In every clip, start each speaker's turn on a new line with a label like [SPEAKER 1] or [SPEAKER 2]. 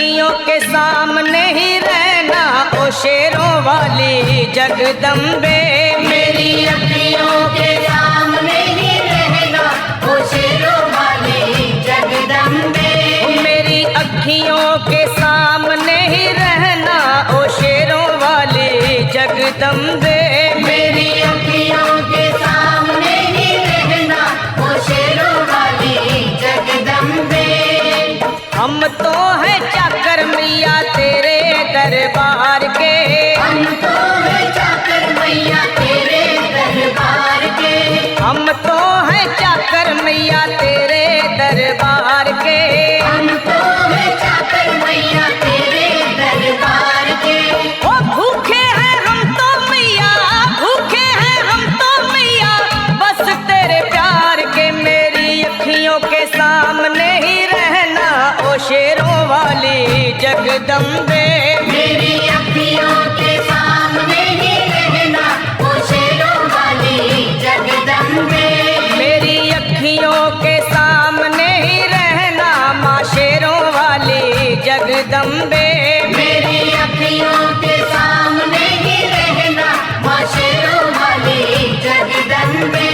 [SPEAKER 1] अखियों के सामने ही रहना ओ शेरों वाली जगदम्बे।
[SPEAKER 2] मेरी अखियों के सामने ही रहना ओ शेरों वाली जगदम्बे।
[SPEAKER 1] मेरी अखियों के सामने ही रहना ओ शेरों वाली जगदम्बे।
[SPEAKER 2] मेरी अखियों के सामने ही रहना ओ शेरों वाली जगदम्बे।
[SPEAKER 1] हम तो हैं चाकर मैया तेरे दरबार के।
[SPEAKER 2] हम तो हैं चाकर मैया तेरे दरबार के।
[SPEAKER 1] हम तो हैं चाकर मैया तेरे दरबार के।
[SPEAKER 2] हम तो हैं चाकर मैया तेरे दरबार के।
[SPEAKER 1] ओ भूखे हैं हम तो मैया, भूखे हैं हम तो मैया बस तेरे प्यार के। मेरी अखियों के सामने ही रहना ओ शेरों वाली जगदम्बे।
[SPEAKER 2] मेरी अखियों के सामने ही रहना ओ शेरों वाली जगदम्बे।
[SPEAKER 1] मेरी अखियों के सामने ही रहना माँ शेरों वाली जगदम्बे।
[SPEAKER 2] मेरी अखियों के सामने ही रहना माँ शेरों वाली जगदम्बे।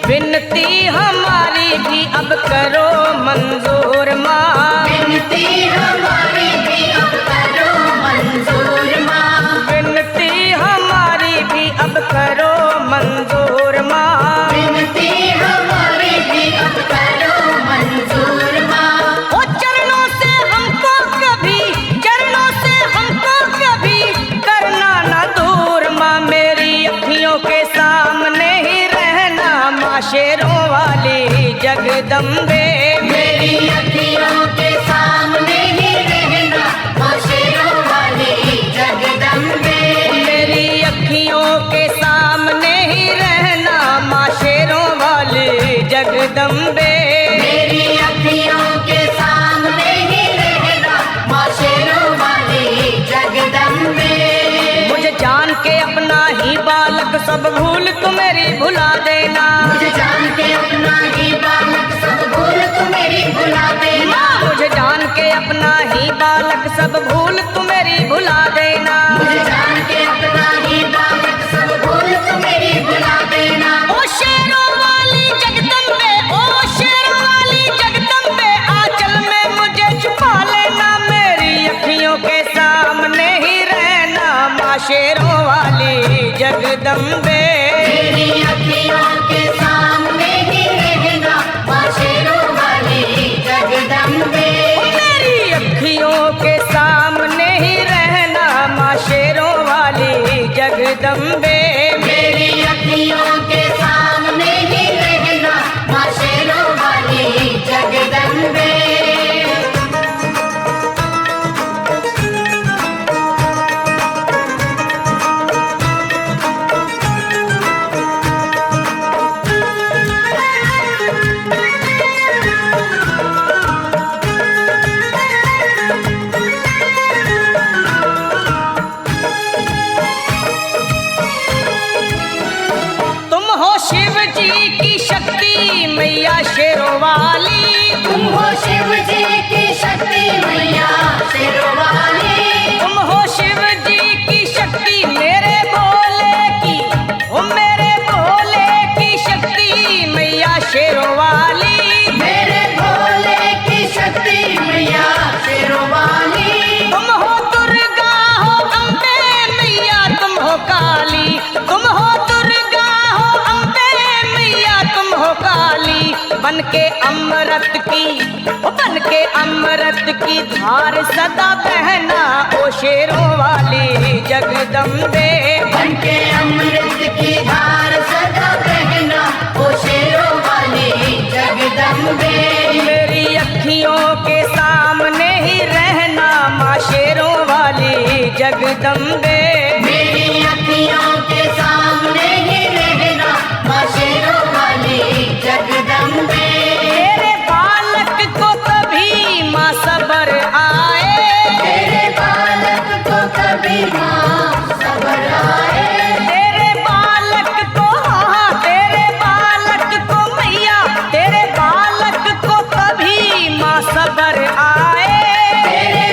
[SPEAKER 1] विनती हमारी भी अब करो मंजूर माँ।
[SPEAKER 2] विनती हमारी भी अब करो मंजूर माँ।
[SPEAKER 1] विनती हमारी भी अब करो मंजूर माँ।
[SPEAKER 2] विनती हमारी भी अब करो मंजूर माँ।
[SPEAKER 1] ओ चरणों से हमको कभी, चरणों से हमको कभी करना ना दूर माँ। मेरी अखियों के सामने ही रहना माँ शेरों वाली जगदम्बे।
[SPEAKER 2] मेरी अखियों के सामने ही रहना माँ शेरों वाली जगदम्बे।
[SPEAKER 1] मेरी अखियों के सामने ही रहना माँ शेरों वाली जगदम्बे।
[SPEAKER 2] मेरी अखियों के सामने ही रहना माँ शेरों वाली जगदम्बे।
[SPEAKER 1] मुझे जान के अपना ही बालक सब भूल तू मेरी भुला देना।
[SPEAKER 2] मुझे जान के अपना ही बालक सब भूल तू मेरी भुला देना।
[SPEAKER 1] मुझे जान के अपना ही बालक सब भूल तू मेरी भुला देना।
[SPEAKER 2] मुझे जान के अपना ही बालक सब भूल तू मेरी भुला देना।
[SPEAKER 1] ओ शेरों वाली जगदम्बे, ओ शेरों वाली जगदम्बे आंचल में मुझे छुपा लेना। मेरी अखियों के सामने ही रहना माँ शेरों वाली जगदम्बे।
[SPEAKER 2] मेरी अखियों के सामने ही रहना माँ शेरों वाली जगदम्बे।
[SPEAKER 1] मेरी अखियों के सामने ही रहना माँ शेरों वाली जगदम्बे।
[SPEAKER 2] मेरी अखियों के सामने ही रहना माँ शेरों वाली जगदम्बे।
[SPEAKER 1] तुम हो शिव जी की शक्ति मैया शेरों वाली।
[SPEAKER 2] तुम हो शिव जी की शक्ति मैया शेरों वाली।
[SPEAKER 1] तुम हो शिव जी की शक्ति मेरे भोले की, ओ मेरे भोले की शक्ति मैया शेरों वाली।
[SPEAKER 2] मेरे भोले की शक्ति मैया शेरों वाली।
[SPEAKER 1] तुम हो दुर्गा हो अम्बे मैया तुम हो काली। तुम हो दुर्गा हो अम्बे मैया तुम हो काली। बन के अमृत की, ओ बन के अमृत की धार सदा बहना ओ शेरों वाली जगदम्बे।
[SPEAKER 2] बन के अमृत की धार सदा बहना ओ शेरों वाली जगदम्बे।
[SPEAKER 1] मेरी अखियों के सामने ही रहना माँ शेरों वाली जगदम्बे।
[SPEAKER 2] मेरी अखियों के सामने ही रहना माँ शेरों वाली जगदम्बे।
[SPEAKER 1] तेरे बालक को कभी माँ सबर आए।
[SPEAKER 2] तेरे बालक को कभी माँ सबर आए।
[SPEAKER 1] तेरे बालक को, हाँ तेरे बालक को मैया, तेरे बालक को कभी माँ सबर आए।
[SPEAKER 2] तेरे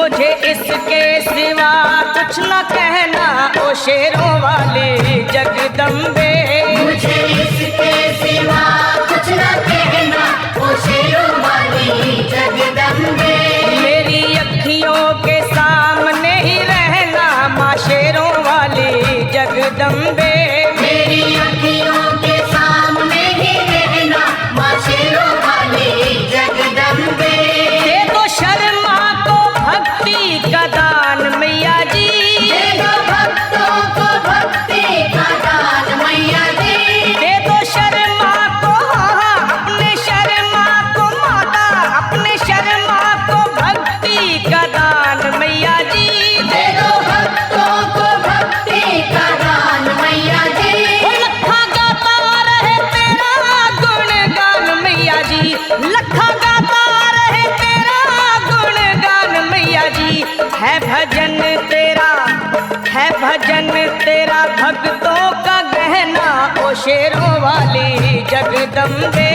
[SPEAKER 1] मुझे इसके सिवा कुछ न कहना ओ शेरों वाली जगदम्बे।
[SPEAKER 2] मुझे इसके सिवा कुछ न कहना ओ शेरों वाली जगदम्बे।
[SPEAKER 1] मेरी अखियों के सामने ही रहना माँ शेरों वाली जगदम्बे।
[SPEAKER 2] मेरी अखियों के सामने ही रहना माँ शेरों वाली जगदम्बे।
[SPEAKER 1] दे दो शर्मा को भक्ति का दान मैया जी।
[SPEAKER 2] दे दो भक्तों को भक्ति का दान मैया जी।
[SPEAKER 1] दे दो शर्मा को अपने शर्मा को माता अपने शर्मा को भक्ति का दान मैया जी।
[SPEAKER 2] दे दो भक्तों को भक्ति का दान मैया जी।
[SPEAKER 1] लखा गाता रहे तेरा गुणगान मैया जी। लखा गाता रहे तेरा गुणगान मैया जी। है भजन तेरा भक्तों का गहना ओ शेरों वाली जगदम्बे।